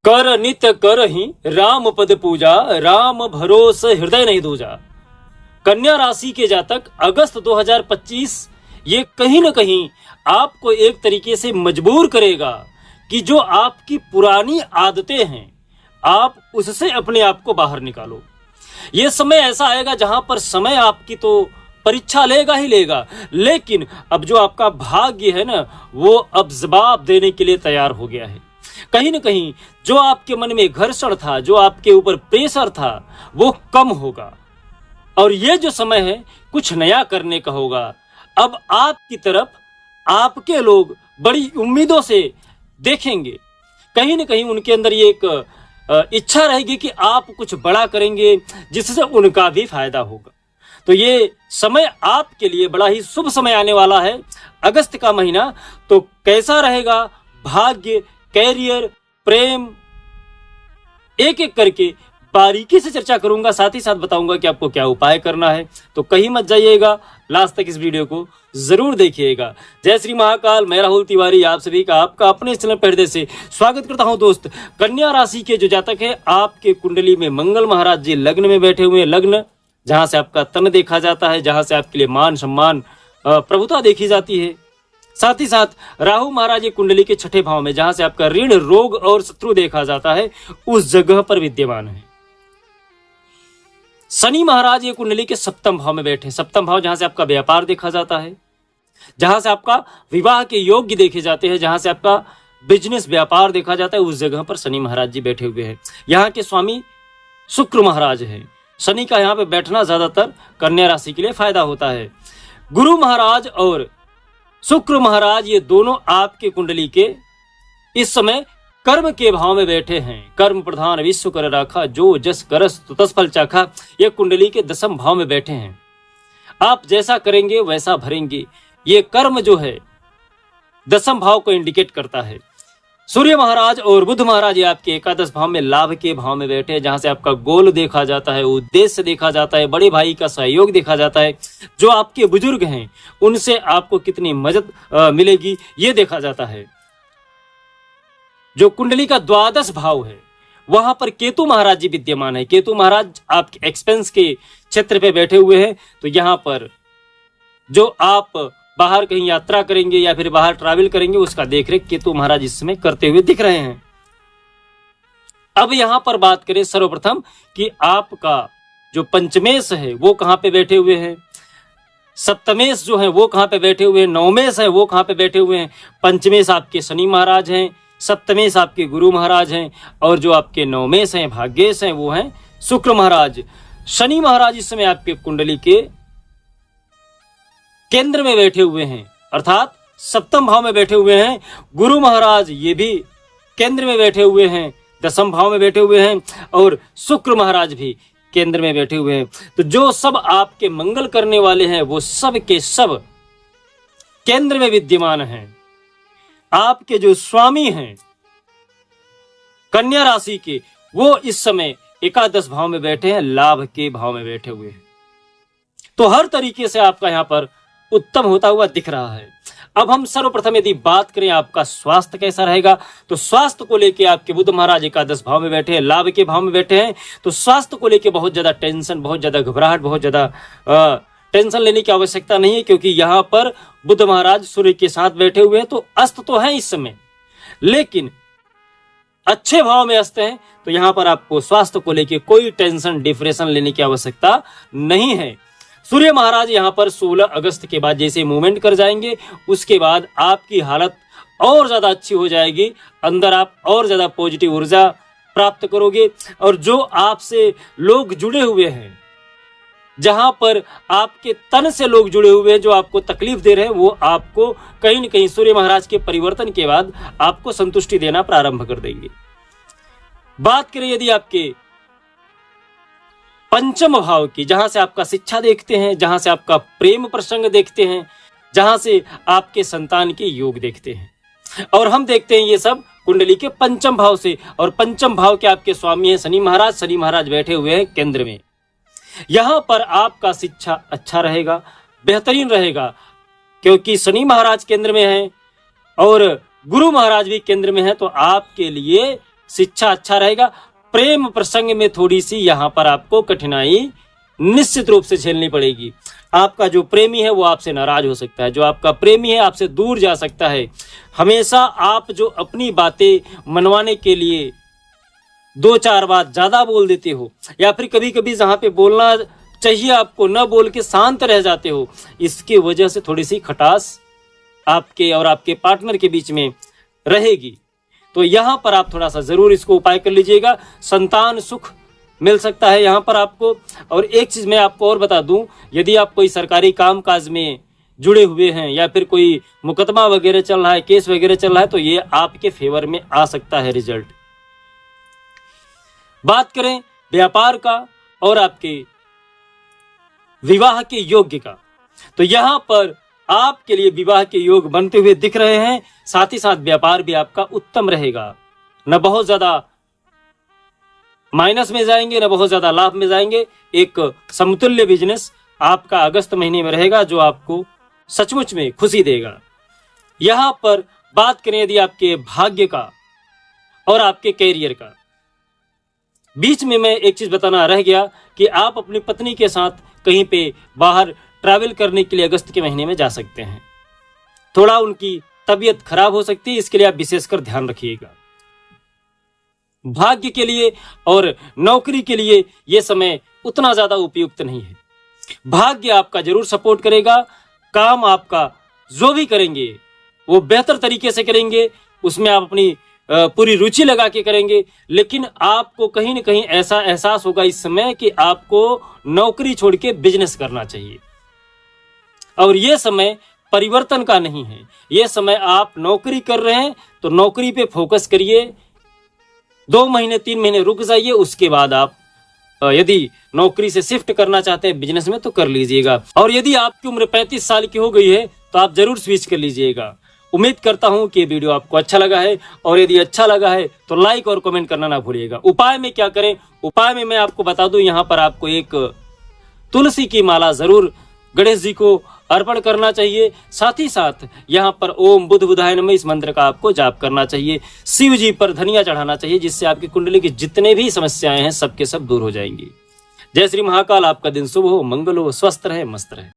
कर नित्य करहि राम पद पूजा, राम भरोस हृदय नहीं दूजा। कन्या राशि के जातक अगस्त 2025 ये कहीं ना कहीं आपको एक तरीके से मजबूर करेगा कि जो आपकी पुरानी आदतें हैं आप उससे अपने आप को बाहर निकालो। ये समय ऐसा आएगा जहां पर समय आपकी तो परीक्षा लेगा ही लेगा, लेकिन अब जो आपका भाग्य है ना वो अब जवाब देने के लिए तैयार हो गया है। कहीं ना कहीं जो आपके मन में घर्षण था, जो आपके ऊपर प्रेशर था, वो कम होगा और ये जो समय है कुछ नया करने का होगा। अब आपकी तरफ आपके लोग बड़ी उम्मीदों से देखेंगे। कहीं ना कहीं उनके अंदर ये एक इच्छा रहेगी कि आप कुछ बड़ा करेंगे जिससे उनका भी फायदा होगा। तो ये समय आपके लिए बड़ा ही शुभ समय आने वाला है, अगस्त का महीना। तो कैसा रहेगा भाग्य, कैरियर, प्रेम, एक एक करके बारीकी से चर्चा करूंगा, साथ ही साथ बताऊंगा कि आपको क्या उपाय करना है। तो कहीं मत जाइएगा, लास्ट तक इस वीडियो को जरूर देखिएगा। जय श्री महाकाल, मैं राहुल तिवारी आप सभी का आपका अपने चैनल पर्दे से स्वागत करता हूं। दोस्त, कन्या राशि के जो जातक है आपके कुंडली में मंगल महाराज जी लग्न में बैठे हुए हैं। लग्न जहां से आपका तन देखा जाता है, जहां से आपके लिए मान सम्मान प्रभुता देखी जाती है। साथ ही साथ राहु महाराज ये कुंडली के छठे भाव में, जहां से आपका ऋण, रोग और शत्रु देखा जाता है, उस जगह पर विद्यमान है। शनि महाराज ये कुंडली के सप्तम भाव में बैठे। सप्तम भाव जहां से आपका व्यापार देखा जाता है, जहां से आपका विवाह के योग्य देखे जाते हैं, जहां से आपका बिजनेस व्यापार देखा जाता है, उस जगह पर शनि महाराज जी बैठे हुए हैं। यहाँ के स्वामी शुक्र महाराज हैं। शनि का यहाँ पे बैठना ज्यादातर कन्या राशि के लिए फायदा होता है। गुरु महाराज और शुक्र महाराज ये दोनों आपके कुंडली के इस समय कर्म के भाव में बैठे हैं। कर्म प्रधान विश्व कर राखा, जो जस करस तो तस फल चाखा। ये कुंडली के दसम भाव में बैठे हैं। आप जैसा करेंगे वैसा भरेंगे। ये कर्म जो है दसम भाव को इंडिकेट करता है। सूर्य महाराज और बुध महाराज ये आपके एकादश भाव में लाभ के भाव में बैठे हैं, जहां से आपका गोल देखा जाता है, उद्देश्य देखा जाता है, बड़े भाई का सहयोग देखा जाता है, जो आपके बुजुर्ग हैं उनसे आपको कितनी मदद मिलेगी ये देखा जाता है। जो कुंडली का द्वादश भाव है वहां पर केतु महाराज जी विद्यमान है। केतु महाराज आपके एक्सपेंस के क्षेत्र पे बैठे हुए हैं। तो यहां पर जो आप बाहर कहीं यात्रा करेंगे या फिर बाहर ट्रैवल करेंगे उसका देखरेख केतु महाराज इस समय करते हुए दिख रहे हैं। अब यहां पर बात करें सर्वप्रथम कि आपका जो पंचमेश है वो कहां पे बैठे हुए हैं, सप्तमेश जो है वो कहां पे बैठे हुए हैं, नवमेश है वो कहां पे बैठे हुए हैं। पंचमेश आपके शनि महाराज हैं, सप्तमेश आपके गुरु महाराज हैं और जो आपके नवमेश हैं, भाग्येश हैं, वो हैं शुक्र महाराज। शनि महाराज इस समय आपके कुंडली के केंद्र में बैठे हुए हैं, अर्थात सप्तम भाव में बैठे हुए हैं। गुरु महाराज ये भी केंद्र में बैठे हुए हैं, दसम भाव में बैठे हुए हैं और शुक्र महाराज भी केंद्र में बैठे हुए हैं। तो जो सब आपके मंगल करने वाले हैं वो सब के सब केंद्र में विद्यमान हैं। आपके जो स्वामी हैं कन्या राशि के, वो इस समय एकादश भाव में बैठे हैं, लाभ के भाव में बैठे हुए हैं। तो हर तरीके से आपका यहाँ पर उत्तम होता हुआ दिख रहा है। अब हम सर्वप्रथम यदि बात करें आपका स्वास्थ्य कैसा रहेगा, तो स्वास्थ्य को लेके आपके बुध महाराज एकादश भाव में बैठे हैं, लाभ के भाव में बैठे हैं। तो स्वास्थ्य को लेके बहुत ज्यादा टेंशन, बहुत ज्यादा घबराहट, बहुत ज्यादा टेंशन लेने की आवश्यकता नहीं है, क्योंकि यहाँ पर बुध महाराज सूर्य के साथ बैठे हुए हैं। तो अस्त तो है इस समय, लेकिन अच्छे भाव में अस्त हैं। तो यहाँ पर आपको स्वास्थ्य को लेके कोई टेंशन, डिप्रेशन लेने की आवश्यकता नहीं है। सूर्य महाराज यहाँ पर 16 अगस्त के बाद जैसे मूवमेंट कर जाएंगे, उसके बाद आपकी हालत और ज्यादा अच्छी हो जाएगी। अंदर आप और ज्यादा पॉजिटिव ऊर्जा प्राप्त करोगे और जो आपसे लोग जुड़े हुए हैं, जहां पर आपके तन से लोग जुड़े हुए हैं, जो आपको तकलीफ दे रहे हैं, वो आपको कहीं न कहीं सूर्य महाराज के परिवर्तन के बाद आपको संतुष्टि देना प्रारंभ कर देंगे। बात करें यदि आपके पंचम भाव की, जहां से आपका शिक्षा देखते हैं, जहां से आपका प्रेम प्रसंग देखते हैं, जहां से आपके संतान के योग देखते हैं, और हम देखते हैं ये सब कुंडली के पंचम भाव से। और पंचम भाव के आपके स्वामी हैं शनि महाराज। शनि महाराज बैठे हुए हैं केंद्र में। यहां पर आपका शिक्षा अच्छा रहेगा, बेहतरीन रहेगा, क्योंकि शनि महाराज केंद्र में हैं और गुरु महाराज भी केंद्र में है। तो आपके लिए शिक्षा अच्छा रहेगा। प्रेम प्रसंग में थोड़ी सी यहाँ पर आपको कठिनाई निश्चित रूप से झेलनी पड़ेगी। आपका जो प्रेमी है वो आपसे नाराज हो सकता है, जो आपका प्रेमी है आपसे दूर जा सकता है। हमेशा आप जो अपनी बातें मनवाने के लिए 2-4 बात ज्यादा बोल देते हो, या फिर कभी कभी जहां पे बोलना चाहिए आपको न बोल के शांत रह जाते हो, इसकी वजह से थोड़ी सी खटास आपके और आपके पार्टनर के बीच में रहेगी। तो यहां पर आप थोड़ा सा जरूर इसको उपाय कर लीजिएगा। संतान सुख मिल सकता है यहाँ पर आपको। और एक चीज मैं आपको और बता दूं, यदि आप कोई सरकारी काम काज में जुड़े हुए हैं या फिर कोई मुकदमा वगैरह चल रहा है, केस वगैरह चल रहा है, तो ये आपके फेवर में आ सकता है रिजल्ट। बात करें व्यापार का और आपके विवाह के योग्य का, तो यहां पर आपके लिए विवाह के योग बनते हुए दिख रहे हैं। साथ ही साथ व्यापार भी आपका उत्तम रहेगा, न बहुत ज्यादा माइनस में जाएंगे न बहुत ज्यादा लाभ में जाएंगे। एक समतुल्य बिजनेस आपका अगस्त महीने में रहेगा जो आपको सचमुच में खुशी देगा। यहां पर बात करें यदि आपके भाग्य का और आपके कैरियर का, बीच में मैं एक चीज बताना रह गया कि आप अपनी पत्नी के साथ कहीं पे बाहर ट्रैवल करने के लिए अगस्त के महीने में जा सकते हैं। थोड़ा उनकी तबीयत खराब हो सकती है, इसके लिए आप विशेषकर ध्यान रखिएगा। भाग्य के लिए और नौकरी के लिए यह समय उतना ज्यादा उपयुक्त नहीं है। भाग्य आपका जरूर सपोर्ट करेगा, काम आपका जो भी करेंगे वो बेहतर तरीके से करेंगे, उसमें आप अपनी पूरी रुचि लगा के करेंगे। लेकिन आपको कहीं न कहीं ऐसा एहसास होगा इस समय कि आपको नौकरी छोड़ के बिजनेस करना चाहिए। और यह समय परिवर्तन का नहीं है, यह समय आप नौकरी कर रहे हैं तो नौकरी पे फोकस करिए। 2 महीने 3 महीने रुक जाइए, उसके बाद आप यदि नौकरी से शिफ्ट करना चाहते हैं बिजनेस में तो कर लीजिएगा। और यदि आपकी उम्र 35 साल की हो गई है तो आप जरूर स्विच कर लीजिएगा। उम्मीद करता हूं कि वीडियो आपको अच्छा लगा है, और यदि अच्छा लगा है तो लाइक और कमेंट करना ना भूलिएगा। उपाय में क्या करें, उपाय में मैं आपको बता दूं, यहाँ पर आपको एक तुलसी की माला जरूर गणेश जी को अर्पण करना चाहिए। साथ ही साथ यहाँ पर ओम बुध बुधाय नमः इस मंत्र का आपको जाप करना चाहिए। शिव जी पर धनिया चढ़ाना चाहिए, जिससे आपकी कुंडली की जितने भी समस्याएं हैं सबके सब दूर हो जाएंगी। जय श्री महाकाल। आपका दिन शुभ हो, मंगल हो, स्वस्थ रहे, मस्त रहे।